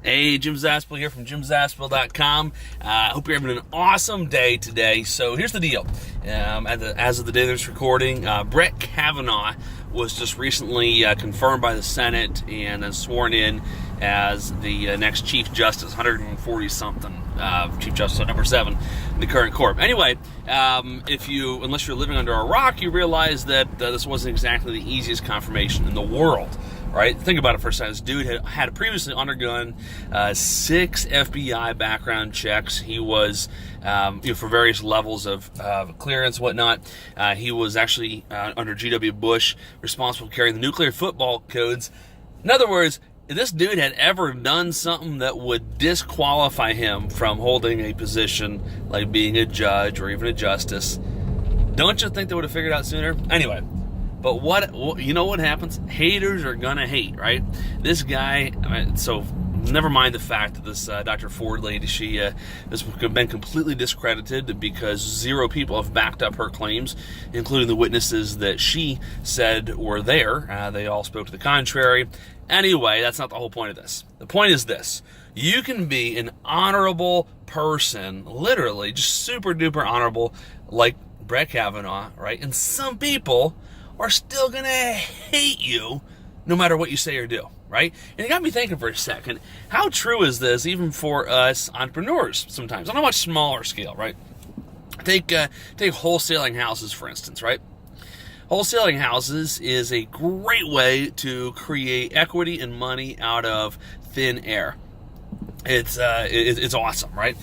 Hey, Jim Zaspel here from jimzaspel.com. Hope you're having an awesome day today. So here's the deal. As of the day of this recording, Bret Kavanaugh was just recently confirmed by the Senate and then sworn in as the next Chief Justice, 140-something Chief Justice, number 7 in the current court. Anyway, unless you're living under a rock, you realize that this wasn't exactly the easiest confirmation in the world. Right? Think about it for a second. This dude had previously undergone 6 FBI background checks. He was, for various levels of clearance, whatnot. He was actually under G.W. Bush, responsible for carrying the nuclear football codes. In other words, if this dude had ever done something that would disqualify him from holding a position like being a judge or even a justice, don't you think they would have figured it out sooner? Anyway. But what happens? Haters are gonna hate, right? This guy, so never mind the fact that this Dr. Ford lady, this has been completely discredited because 0 people have backed up her claims, including the witnesses that she said were there. They all spoke to the contrary. Anyway, that's not the whole point of this. The point is this. You can be an honorable person, literally, just super duper honorable, like Bret Kavanaugh, right? And some people are still gonna hate you no matter what you say or do, right? And it got me thinking for a second, how true is this even for us entrepreneurs sometimes? On a much smaller scale, right? Take wholesaling houses, for instance, right? Wholesaling houses is a great way to create equity and money out of thin air. It's awesome, right?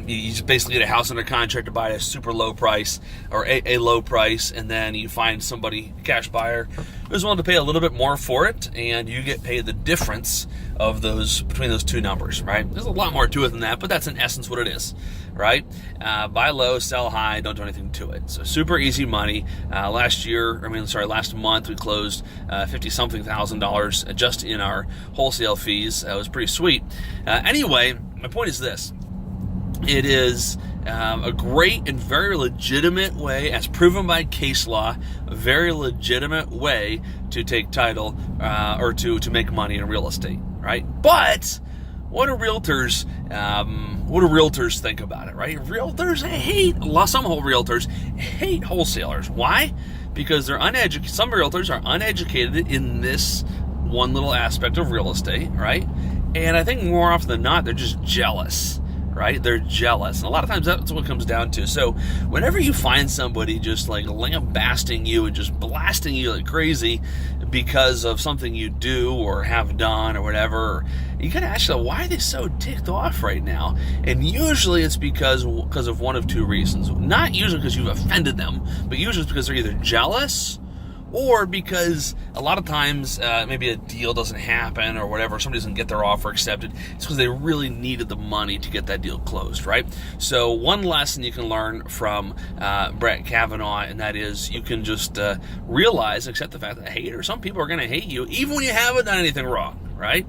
You just basically get a house under contract to buy at a super low price or a low price, and then you find somebody, cash buyer, who's willing to pay a little bit more for it, and you get paid the difference of between those two numbers, right? There's a lot more to it than that, but that's in essence what it is, right? Buy low, sell high, don't do anything to it. So super easy money. Last month we closed $50-something thousand just in our wholesale fees. It was pretty sweet. Anyway, my point is this. It is a great and very legitimate way, as proven by case law, a very legitimate way to take title or to make money in real estate, right? But what do realtors think about it, right? Some realtors hate wholesalers. Why? Because they're uneducated. Some realtors are uneducated in this one little aspect of real estate, right? And I think more often than not, they're just jealous, right? They're jealous. And a lot of times that's what it comes down to. So whenever you find somebody just like lambasting you and just blasting you like crazy because of something you do or have done or whatever, you gotta ask yourself, why are they so ticked off right now? And usually it's because of one of 2 reasons. Not usually because you've offended them, but usually it's because they're either jealous or because a lot of times maybe a deal doesn't happen or whatever, somebody doesn't get their offer accepted. It's because they really needed the money to get that deal closed, right? So one lesson you can learn from Bret Kavanaugh, and that is you can just realize, accept the fact that some people are going to hate you even when you haven't done anything wrong, right?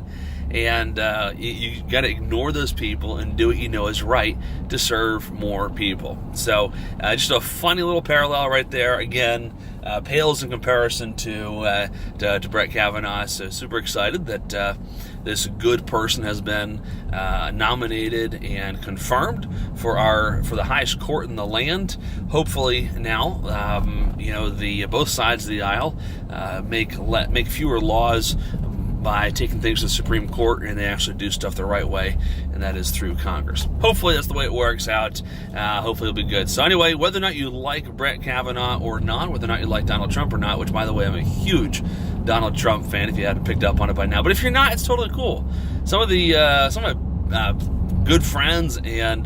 And you got to ignore those people and do what you know is right to serve more people. So just a funny little parallel right there. Again, pales in comparison to Bret Kavanaugh. So super excited that this good person has been nominated and confirmed for the highest court in the land. Hopefully now, both sides of the aisle make fewer laws by taking things to the Supreme Court, and they actually do stuff the right way, and that is through Congress. Hopefully that's the way it works out. Hopefully it'll be good. So anyway, whether or not you like Bret Kavanaugh or not, whether or not you like Donald Trump or not, which by the way, I'm a huge Donald Trump fan if you hadn't picked up on it by now, but if you're not, it's totally cool. Some of my good friends and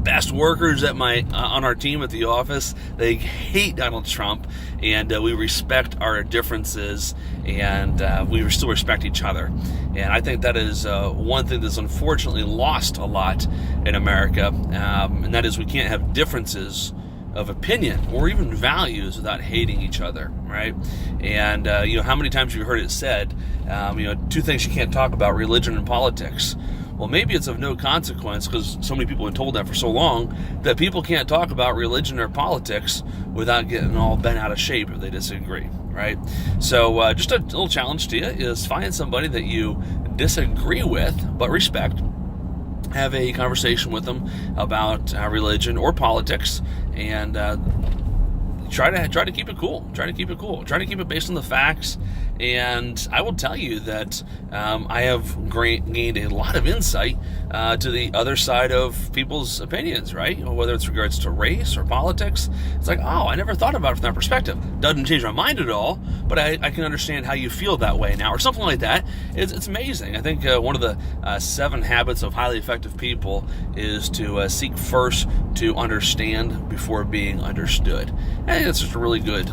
best workers on our team at the office, they hate Donald Trump, and we respect our differences, and we still respect each other. And I think that is one thing that's unfortunately lost a lot in America, and that is we can't have differences of opinion or even values without hating each other, right? And how many times have you heard it said, 2 things you can't talk about: religion and politics. Well, maybe it's of no consequence because so many people have been told that for so long that people can't talk about religion or politics without getting all bent out of shape if they disagree, right? So just a little challenge to you is find somebody that you disagree with, but respect, have a conversation with them about religion or politics, and try to keep it cool. Try to keep it based on the facts. And I will tell you that I have gained a lot of insight to the other side of people's opinions, right? Whether it's regards to race or politics. It's like, oh, I never thought about it from that perspective. Doesn't change my mind at all, but I can understand how you feel that way now, or something like that. It's amazing. I think one of the 7 habits of highly effective people is to seek first to understand before being understood. I think that's just a really good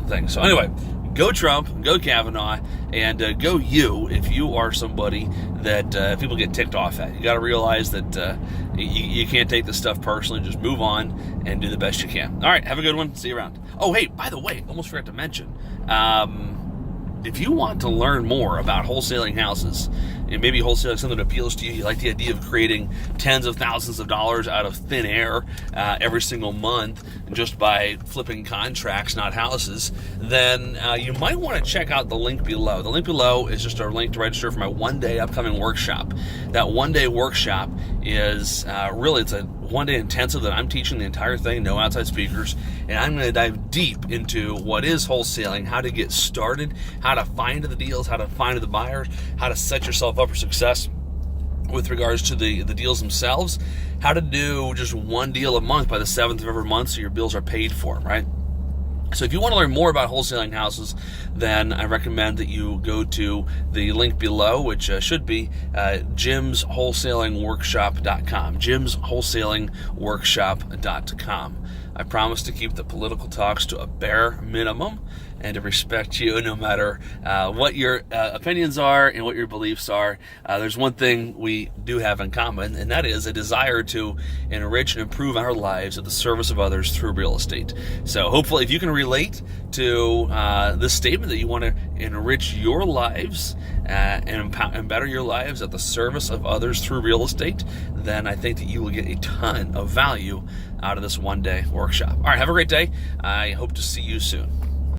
thing. So anyway, go Trump, go Kavanaugh, and go you if you are somebody that people get ticked off at. You got to realize that you can't take this stuff personally. Just move on and do the best you can. All right, have a good one. See you around. Oh, hey, by the way, almost forgot to mention, if you want to learn more about wholesaling houses, and maybe wholesaling something that appeals to you, you like the idea of creating tens of thousands of dollars out of thin air every single month just by flipping contracts, not houses, then you might want to check out the link below. The link below is just a link to register for my one-day upcoming workshop. That one-day workshop is it's a one-day intensive that I'm teaching the entire thing, no outside speakers, and I'm going to dive deep into what is wholesaling, how to get started, how to find the deals, how to find the buyers, how to set yourself up for success with regards to the deals themselves, how to do just one deal a month by the 7th of every month so your bills are paid for, right? So if you want to learn more about wholesaling houses, then I recommend that you go to the link below, which should be jimswholesalingworkshop.com, jimswholesalingworkshop.com. I promise to keep the political talks to a bare minimum and to respect you no matter what your opinions are and what your beliefs are. There's one thing we do have in common, and that is a desire to enrich and improve our lives at the service of others through real estate. So hopefully if you can relate to this statement that you want to enrich your lives and better your lives at the service of others through real estate, then I think that you will get a ton of value out of this one-day workshop. All right, have a great day. I hope to see you soon.